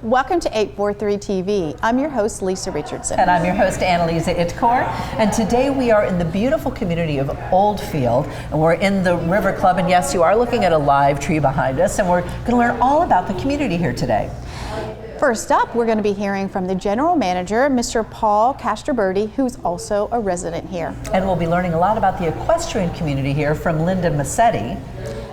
Welcome to 843 TV. I'm your host, Lisa Richardson. And I'm your host, Annalisa Itkor. And today we are in the beautiful community of Oldfield, and we're in the River Club. And yes, you are looking at a live tree behind us, and we're going to learn all about the community here today. First up, we're going to be hearing from the General Manager, Mr. Paul Castroberti, who's also a resident here. And we'll be learning a lot about the equestrian community here from Linda Massetti.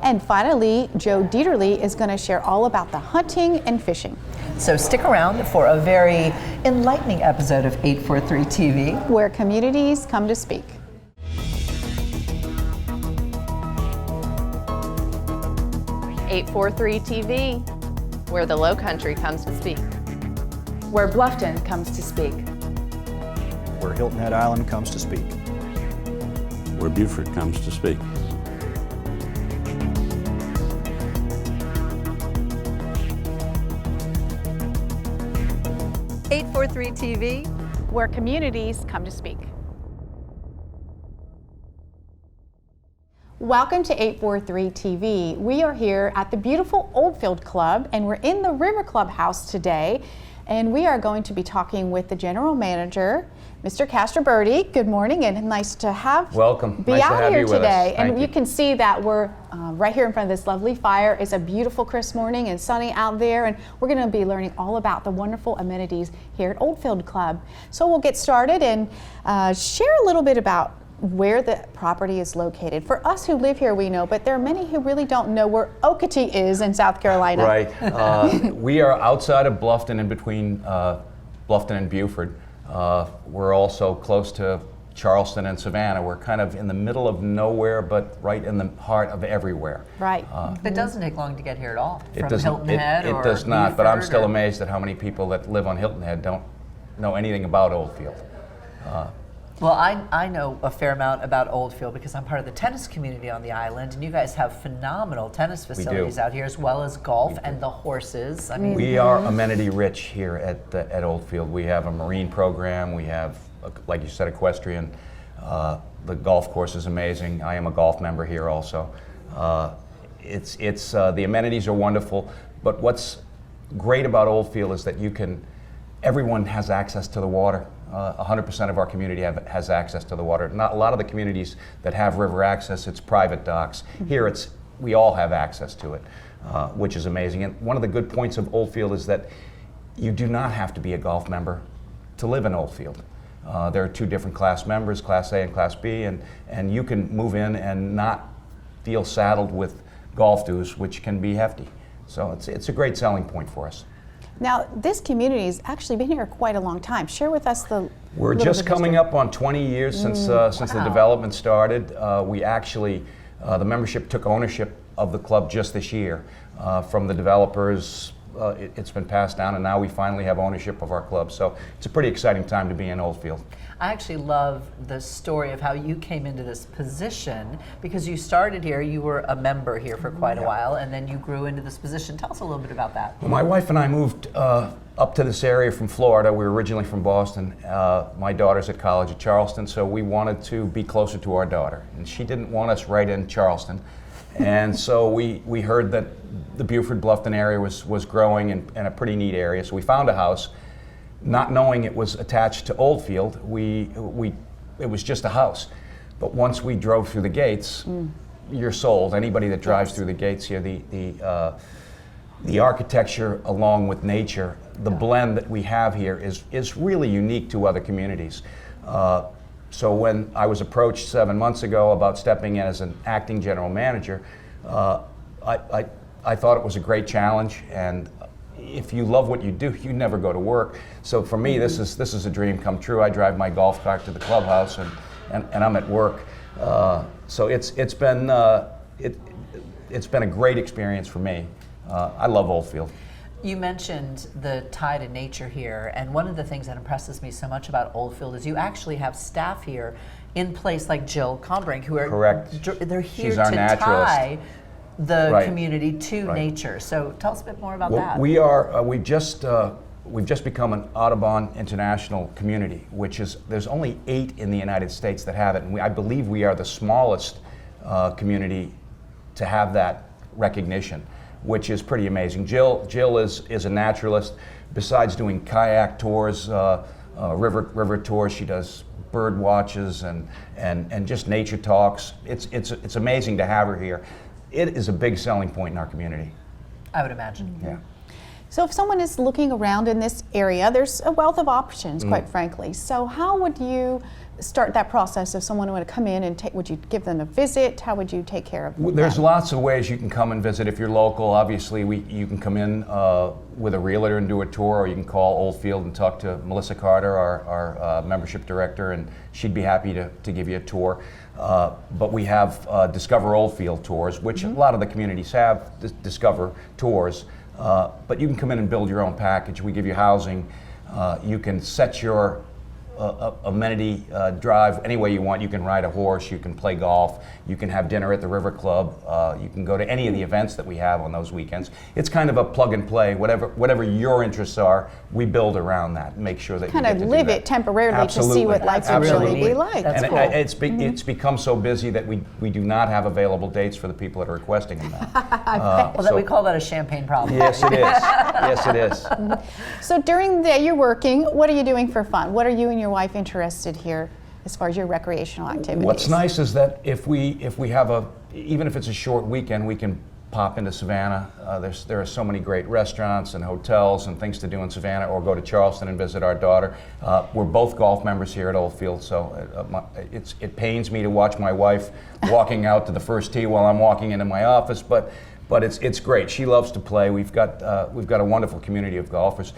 And finally, Joe Dieterle is going to share all about the hunting and fishing. So stick around for a very enlightening episode of 843 TV, where communities come to speak. .843 TV, where the Low Country comes to speak. Where Bluffton comes to speak. Where Hilton Head Island comes to speak. Where Beaufort comes to speak. .843 TV, where communities come to speak. Welcome to 843 TV. We are here at the beautiful Oldfield Club, and we're in the River Club house today, and we are going to be talking with the General Manager, Mr. Castroberti. Good morning, and nice to have Welcome. Be nice out to have here you with today. us. And you can see that we're right here in front of this lovely fire. It's a beautiful crisp morning and sunny out there, and we're going to be learning all about the wonderful amenities here at Oldfield Club. So we'll get started and share a little bit about where the property is located. For us who live here, we know, but there are many who really don't know where Okatee is in South Carolina. Right. We are outside of Bluffton, in between Bluffton and Beaufort. We're also close to Charleston and Savannah. We're kind of in the middle of nowhere, but right in the heart of everywhere. Right. It doesn't take long to get here at all. It from Hilton Head it or does not, but I'm Beaufort still amazed at how many people that live on Hilton Head don't know anything about Oldfield. Well, I know a fair amount about Oldfield because I'm part of the tennis community on the island, and you guys have phenomenal tennis facilities out here, as well as golf and the horses. I mean, we are amenity rich here at Oldfield. We have a marine program. We have, like you said, equestrian. The golf course is amazing. I am a golf member here also. The amenities are wonderful, but what's great about Oldfield is that everyone has access to the water. 100% of our community has access to the water. Not a lot of the communities that have river access, it's private docks. Here we all have access to it, which is amazing. And one of the good points of Oldfield is that you do not have to be a golf member to live in Oldfield. There are two different class members, Class A and Class B, and you can move in and not feel saddled with golf dues, which can be hefty. So it's a great selling point for us. Now, this community has actually been here quite a long time. Share with us the We're just coming up on 20 years since the development started. We actually, the membership took ownership of the club just this year from the developers. It's been passed down, and now we finally have ownership of our club. So it's a pretty exciting time to be in Oldfield. I actually love the story of how you came into this position, because you started here, you were a member here for quite a while, and then you grew into this position. Tell us a little bit about that. Well, my wife and I moved up to this area from Florida. We were originally from Boston. My daughter's at college at Charleston, so we wanted to be closer to our daughter. And she didn't want us right in Charleston. And so we heard that the Beaufort Bluffton area was growing and a pretty neat area. So we found a house, not knowing it was attached to Oldfield. It was just a house. But once we drove through the gates, you're sold. Anybody that drives through the gates here, the architecture along with nature, the blend that we have here is really unique to other communities. So when I was approached 7 months ago about stepping in as an acting general manager, I thought it was a great challenge, and if you love what you do, you never go to work. So for me, this is a dream come true. I drive my golf cart to the clubhouse, and I'm at work. So it's been a great experience for me. I love Oldfield. You mentioned the tie to nature here, and one of the things that impresses me so much about Oldfield is you actually have staff here in place like Jill Combrink, who are correct. They're here She's our to naturalist. tie the Right. community to Right. nature. So tell us a bit more about Well, that. we've just become an Audubon International community, there's only 8 in the United States that have it, and I believe we are the smallest community to have that recognition. which is pretty amazing. Jill is a naturalist. Besides doing kayak tours, river tours, she does bird watches and just nature talks. It's amazing to have her here. It is a big selling point in our community. I would imagine. Yeah. So if someone is looking around in this area, there's a wealth of options, quite frankly. So how would you start that process if someone were to come in and would you give them a visit? How would you take care of them? There's lots of ways you can come and visit. If you're local, obviously you can come in with a realtor and do a tour, or you can call Oldfield and talk to Melissa Carter, our membership director, and she'd be happy to give you a tour. But we have Discover Oldfield tours, which a lot of the communities have Discover tours. But you can come in and build your own package. We give you housing. You can set your amenity drive any way you want. You can ride a horse, you can play golf, you can have dinner at the River Club, you can go to any of the events that we have on those weekends. It's kind of a plug and play. Whatever your interests are, we build around that and make sure that kind you of get to live do that. it temporarily Absolutely. to see what life's Absolutely. really be like. That's And cool. it's become so busy that we do not have available dates for the people that are requesting them now. Well, we call that a champagne problem. Yes, it is. Yes, it is. So during the day you're working, what are you doing for fun? What are you and your wife interested here as far as your recreational activities? What's nice is that if we have even if it's a short weekend, we can pop into Savannah. There are so many great restaurants and hotels and things to do in Savannah, or go to Charleston and visit our daughter. We're both golf members here at Oldfield, so it pains me to watch my wife walking out to the first tee while I'm walking into my office, but it's great. She loves to play. We've got a wonderful community of golfers.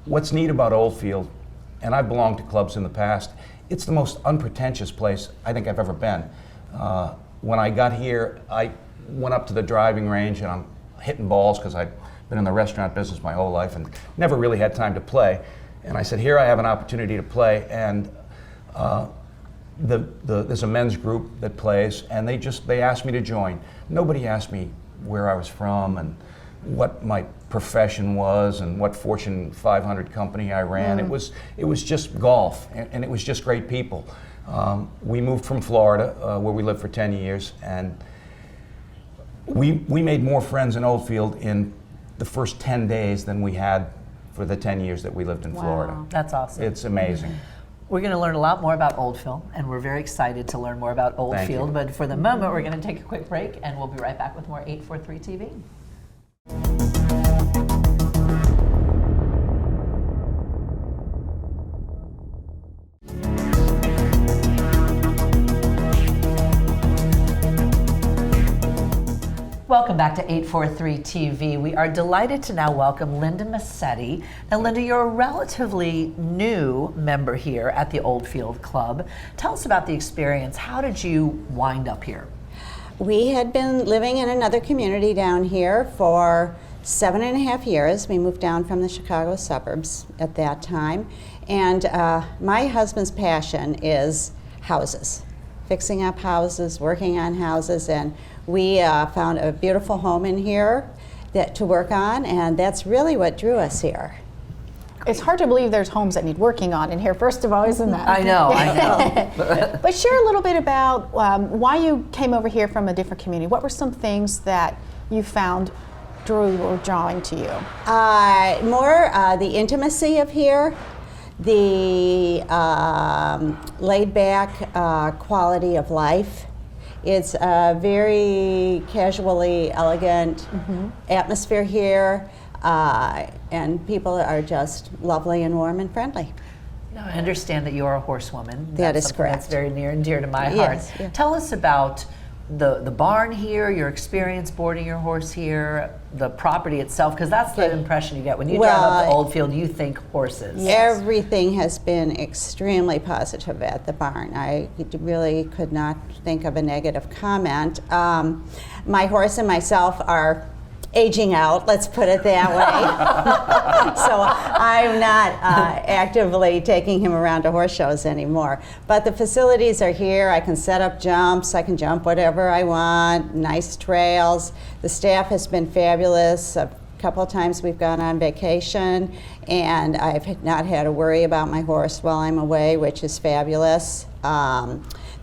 What's neat about Oldfield, and I've belonged to clubs in the past, it's the most unpretentious place I think I've ever been. When I got here, I went up to the driving range and I'm hitting balls because I've been in the restaurant business my whole life and never really had time to play. And I said, here I have an opportunity to play, and there's a men's group that plays, and they asked me to join. Nobody asked me where I was from and what my profession was and what Fortune 500 company I ran. It was just golf, and it was just great people. We moved from Florida, where we lived for 10 years, and we made more friends in Oldfield in the first 10 days than we had for the 10 years that we lived in Florida. That's awesome. It's amazing. We're going to learn a lot more about Oldfield, and we're very excited to learn more about Oldfield. But for the moment, we're going to take a quick break, and we'll be right back with more 843 TV. Welcome back to 843 TV. We are delighted to now welcome Linda Massetti. Now, Linda, you're a relatively new member here at the Oldfield Club. Tell us about the experience. How did you wind up here? We had been living in another community down here for 7.5 years. We moved down from the Chicago suburbs at that time. And my husband's passion is houses, fixing up houses, working on houses, and we found a beautiful home in here to work on, and that's really what drew us here. It's hard to believe there's homes that need working on in here, first of all, isn't that? I know. But share a little bit about why you came over here from a different community. What were some things that you found drew or drawing to you? More the intimacy of here, the laid-back quality of life. It's a very casually elegant atmosphere here, and people are just lovely and warm and friendly. Now, I understand that you're a horsewoman. That is something correct. That's very near and dear to my Yes, heart. yeah. Tell us about the barn here, your experience boarding your horse here, the property itself, because that's the impression you get when you drive up to Oldfield. You think horses. Everything has been extremely positive at the barn. I really could not think of a negative comment. My horse and myself are aging out, let's put it that way. So I'm not actively taking him around to horse shows anymore. But the facilities are here. I can set up jumps. I can jump whatever I want. Nice trails. The staff has been fabulous. A couple of times we've gone on vacation, and I've not had to worry about my horse while I'm away, which is fabulous.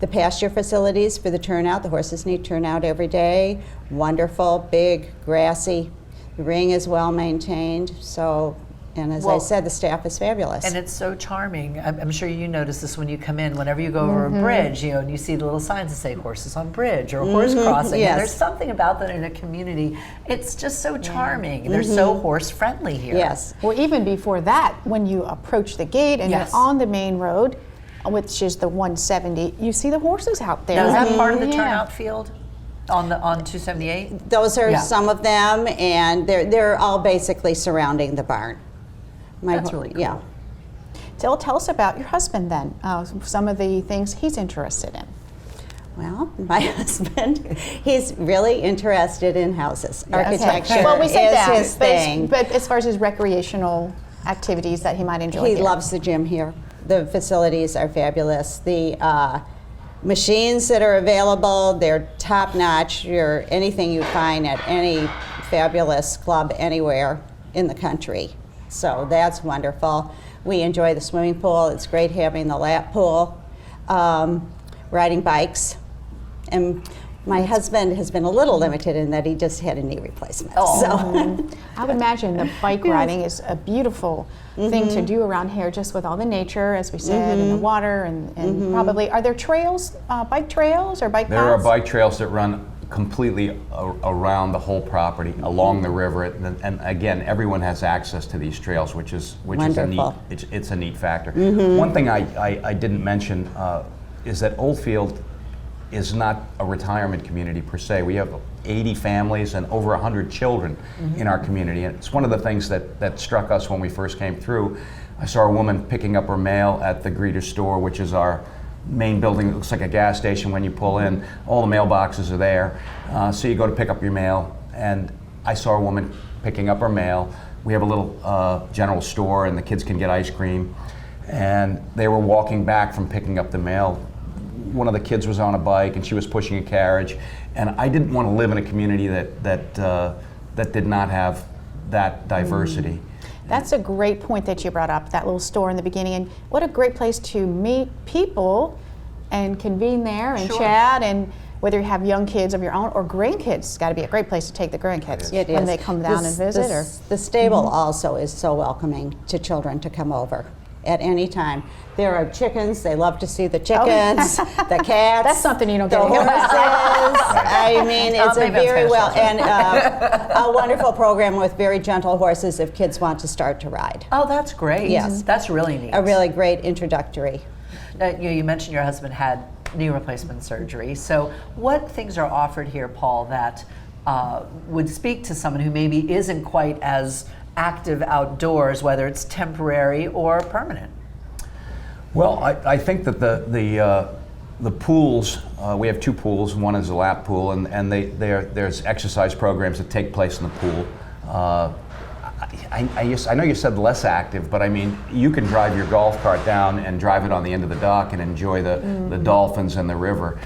The pasture facilities for the turnout, the horses need turnout every day. Wonderful, big, grassy. The ring is well maintained. So, and as I said, the staff is fabulous. And it's so charming. I'm sure you notice this when you come in. Whenever you go over a bridge, you know, and you see the little signs that say horses on bridge or horse crossing. Yes. And there's something about that in a community. It's just so charming. They're so horse friendly here. Yes. Well, even before that, when you approach the gate and Yes. you're on the main road, which is the 170, you see the horses out there. Now, is that part of the Yeah. turnout field on 278? Those are Yeah. some of them, and they're all basically surrounding the barn. That's really cool. Yeah. Tell us about your husband then, some of the things he's interested in. Well, my husband, he's really interested in houses. Architecture Well, we said is that, his thing. but as far as his recreational activities that he might enjoy He here. loves the gym here. The facilities are fabulous. The machines that are available, they're top notch. Anything you find at any fabulous club anywhere in the country. So that's wonderful. We enjoy the swimming pool. It's great having the lap pool. Riding bikes. And my husband has been a little limited in that he just had a knee replacement. So. I would imagine the bike riding is a beautiful thing to do around here, just with all the nature, as we said, and the water, and probably, are there trails, bike trails or bike paths? There are bike trails that run completely around the whole property, along the river, and again, everyone has access to these trails, which is a neat. Wonderful. It's a neat factor. One thing I didn't mention is that Oldfield is not a retirement community per se. We have 80 families and over 100 children in our community, and it's one of the things that struck us when we first came through. I saw a woman picking up her mail at the greeter store, which is our main building. It looks like a gas station when you pull in. All the mailboxes are there. So you go to pick up your mail, and I saw a woman picking up her mail. We have a little general store, and the kids can get ice cream. And they were walking back from picking up the mail. One of the kids was on a bike, and she was pushing a carriage. And I didn't want to live in a community that did not have that diversity. That's a great point that you brought up, that little store in the beginning, and what a great place to meet people and convene there and chat, and whether you have young kids of your own or grandkids, it's got to be a great place to take the grandkids It when is. they come down and visit. The stable also is so welcoming to children to come over at any time. There are chickens. They love to see the chickens, the cats. That's something you don't the get here. horses. I mean, it's a maybe that's very well, Spanish. and a wonderful program with very gentle horses if kids want to start to ride. Oh, that's great. Yes. That's really neat. A really great introductory. You mentioned your husband had knee replacement surgery. So what things are offered here, Paul, that would speak to someone who maybe isn't quite as active outdoors, whether it's temporary or permanent? Well, I think that the pools, we have two pools. One is a lap pool, and there's exercise programs that take place in the pool. I know you said less active, but I mean, you can drive your golf cart down and drive it on the end of the dock and enjoy the dolphins and the river.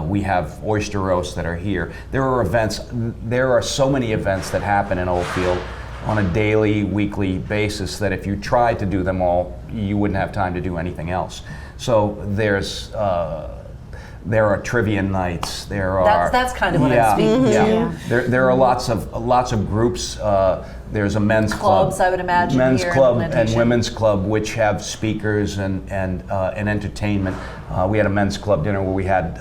We have oyster roasts that are here. There are events, there are so many events that happen in Oldfield on a daily, weekly basis that if you tried to do them all, you wouldn't have time to do anything else. So there are trivia nights. There are That's kind of what I'm speaking to. There are lots of groups. There's a men's club, Clubs, I would imagine, men's here in club the and plantation. women's club, which have speakers and entertainment. We had a men's club dinner where we had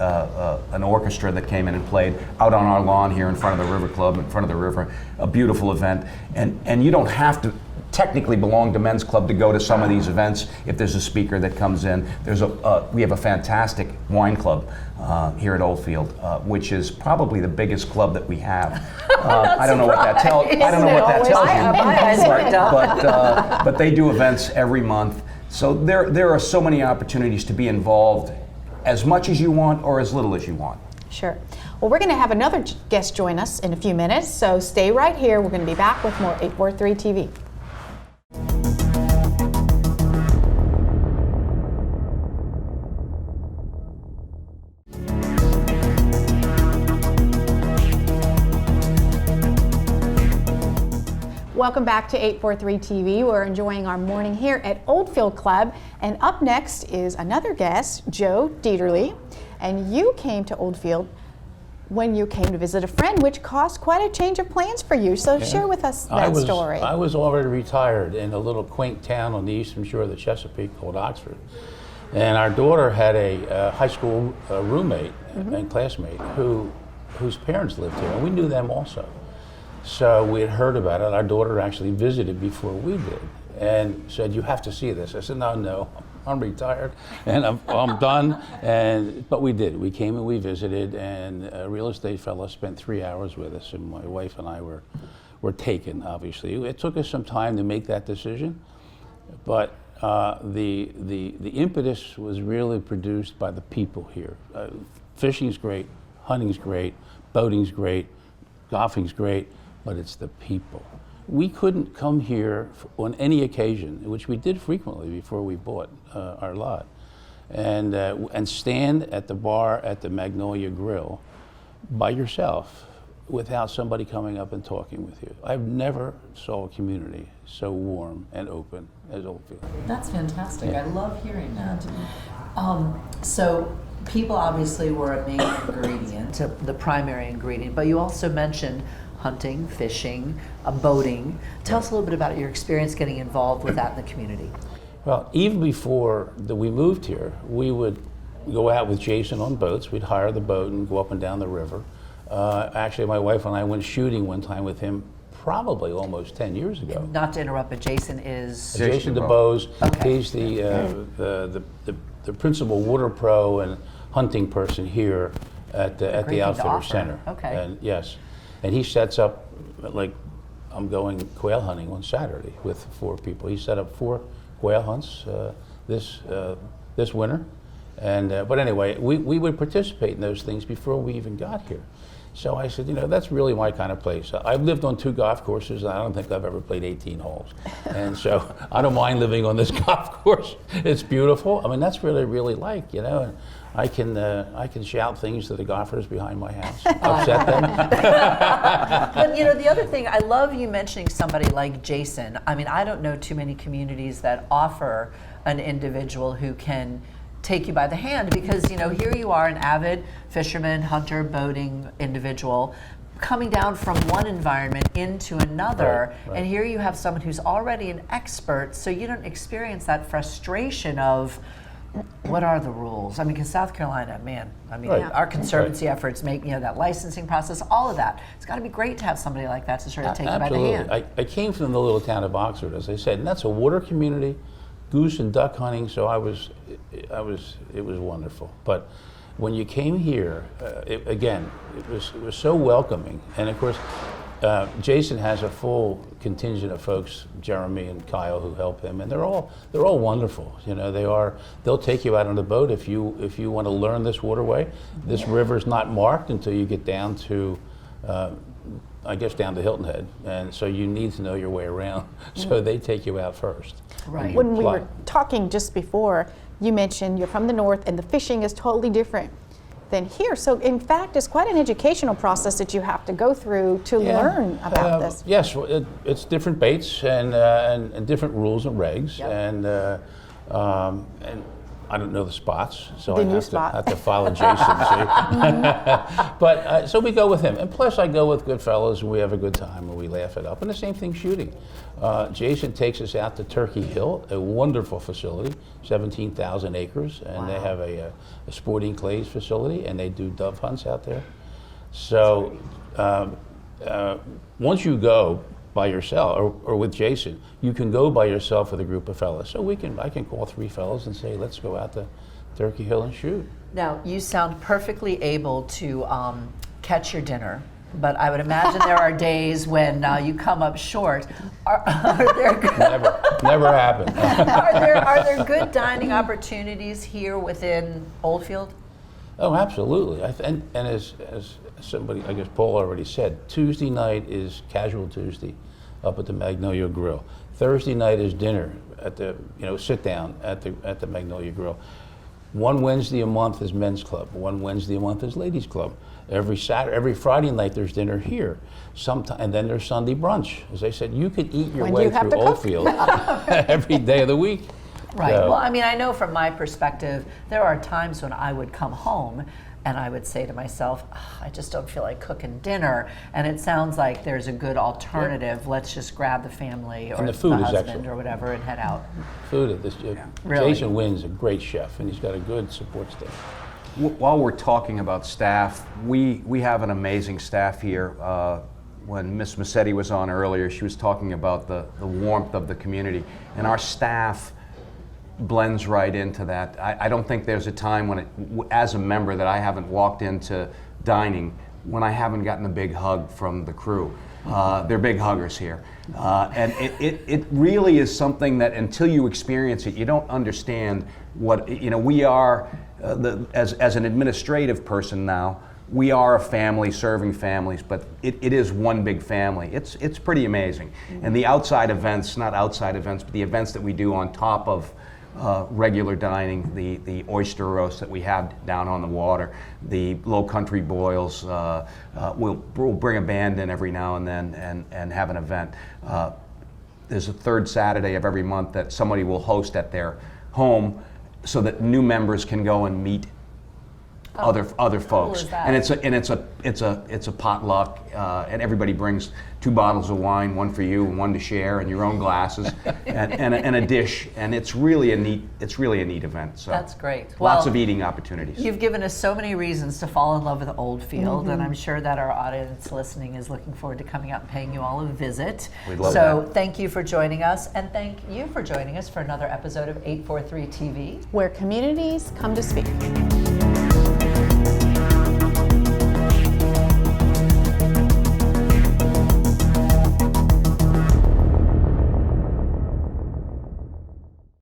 an orchestra that came in and played out on our lawn here in front of the River Club, in front of the river. A beautiful event, and you don't have to technically belong to men's club to go to some of these events if there's a speaker that comes in. We have a fantastic wine club here at Oldfield, which is probably the biggest club that we have. I don't know what that tells. I don't know what that tells you. My eyes worked up. But they do events every month. So there are so many opportunities to be involved, as much as you want or as little as you want. Sure. Well, we're going to have another guest join us in a few minutes, so stay right here. We're going to be back with more 843 TV. welcome back to 843 TV. We're enjoying our morning here at Oldfield Club. And up next is another guest, Joe Dieterle. And you came to Oldfield when you came to visit a friend, which caused quite a change of plans for you. So share with us that story. I was already retired in a little quaint town on the eastern shore of the Chesapeake called Oxford. And our daughter had a high school roommate and classmate whose parents lived here, and we knew them also. So we had heard about it. Our daughter actually visited before we did and said, "You have to see this." I said, No, I'm retired and I'm done. But we did. We came and we visited, and a real estate fellow spent 3 hours with us, and my wife and I were taken, obviously. It took us some time to make that decision, but the impetus was really produced by the people here. Fishing's great, hunting's great, boating's great, golfing's great, but it's the people. We couldn't come here on any occasion, which we did frequently before we bought our lot, and stand at the bar at the Magnolia Grill by yourself without somebody coming up and talking with you. I've never saw a community so warm and open as Oldfield. That's fantastic. Yeah. I love hearing that. So people obviously were a main ingredient, the primary ingredient, but you also mentioned hunting, fishing, boating. Tell us a little bit about your experience getting involved with that in the community. Well, even before we moved here, we would go out with Jason on boats. We'd hire the boat and go up and down the river. Actually, my wife and I went shooting one time with him probably almost 10 years ago. Not to interrupt, but Jason is... Jason DeBose. Okay. He's the principal water pro and hunting person here at the Outfitter Center. Okay. And yes, and he sets up, like, I'm going quail hunting on Saturday with 4 people. He set up 4 quail hunts this winter. And but anyway, we would participate in those things before we even got here. So I said, that's really my kind of place. I've lived on 2 golf courses, and I don't think I've ever played 18 holes. And so I don't mind living on this golf course. It's beautiful. I mean, that's what I really like, And I can shout things to the golfers behind my house, upset them. But the other thing, I love you mentioning somebody like Jason. I mean, I don't know too many communities that offer an individual who can take you by the hand, because here you are, an avid fisherman, hunter, boating individual, coming down from one environment into another, right. And here you have someone who's already an expert, so you don't experience that frustration of what are the rules. I mean, because South Carolina, man, Right. our conservancy efforts make that licensing process, all of that. It's got to be great to have somebody like that to sort of take you by the hand. I came from the little town of Oxford, as I said, and that's a water community, goose and duck hunting. So it was wonderful. But when you came here, it was so welcoming, and of course, Jason has a full contingent of folks, Jeremy and Kyle, who help him, and they're all wonderful. They'll take you out on the boat if you want to learn this waterway. This river's not marked until you get down to, down to Hilton Head, and so you need to know your way around. So they take you out first. Right. When we were talking just before, you mentioned you're from the north and the fishing is totally different than here. So in fact, it's quite an educational process that you have to go through to learn about this. Yes, it's different baits and different rules and regs, Yep. and I don't know the spots, so The I new have spot. to follow Jason. See? But so we go with him, and plus I go with good fellows, and we have a good time, and we laugh it up. And the same thing shooting. Jason takes us out to Turkey Hill, a wonderful facility, 17,000 acres, and they have a sporting clays facility, and they do dove hunts out there. So once you go by yourself or with Jason, you can go by yourself with a group of fellas. So I can call 3 fellas and say, let's go out to Turkey Hill and shoot. Now, you sound perfectly able to catch your dinner, but I would imagine there are days when you come up short. Are there Never happened. are there good dining opportunities here within Oldfield? Oh, absolutely. And as somebody, I guess Paul already said, Tuesday night is Casual Tuesday up at the Magnolia Grill. Thursday night is dinner at the sit down at the Magnolia Grill. One Wednesday a month is men's club. One Wednesday a month is ladies club. Every Friday night there's dinner here. And then there's Sunday brunch. As I said, you could eat your When do way you have through to cook? Oldfield every day of the week. Right. So- Well, I mean, I know from my perspective, there are times when I would come home and I would say to myself, I just don't feel like cooking dinner. And it sounds like there's a good alternative. Let's just grab the family or And the food is husband excellent. or whatever and head out. Food at this. Really? Jason Wynn's a great chef, and he's got a good support staff. While we're talking about staff, we have an amazing staff here. When Miss Massetti was on earlier, she was talking about the warmth of the community, and our staff blends right into that. I don't think there's a time when, as a member, that I haven't walked into dining when I haven't gotten a big hug from the crew. They're big huggers here. And it really is something that until you experience it, you don't understand what, we are, as an administrative person now, we are a family serving families, but it is one big family. It's pretty amazing. And the outside events, not outside events, but the events that we do on top of regular dining, the oyster roast that we have down on the water, the low country boils, we'll bring a band in every now and then and have an event. There's a third Saturday of every month that somebody will host at their home so that new members can go and meet other folks. Is that? And it's a potluck, and everybody brings 2 bottles of wine, one for you and one to share, and your own glasses, and a dish. And it's really a neat event. So That's great. Lots Well, of eating opportunities. You've given us so many reasons to fall in love with Oldfield, and I'm sure that our audience listening is looking forward to coming out and paying you all a visit. We'd love so that. thank you for joining us, and thank you for joining us for another episode of 843 TV. Where communities come to speak.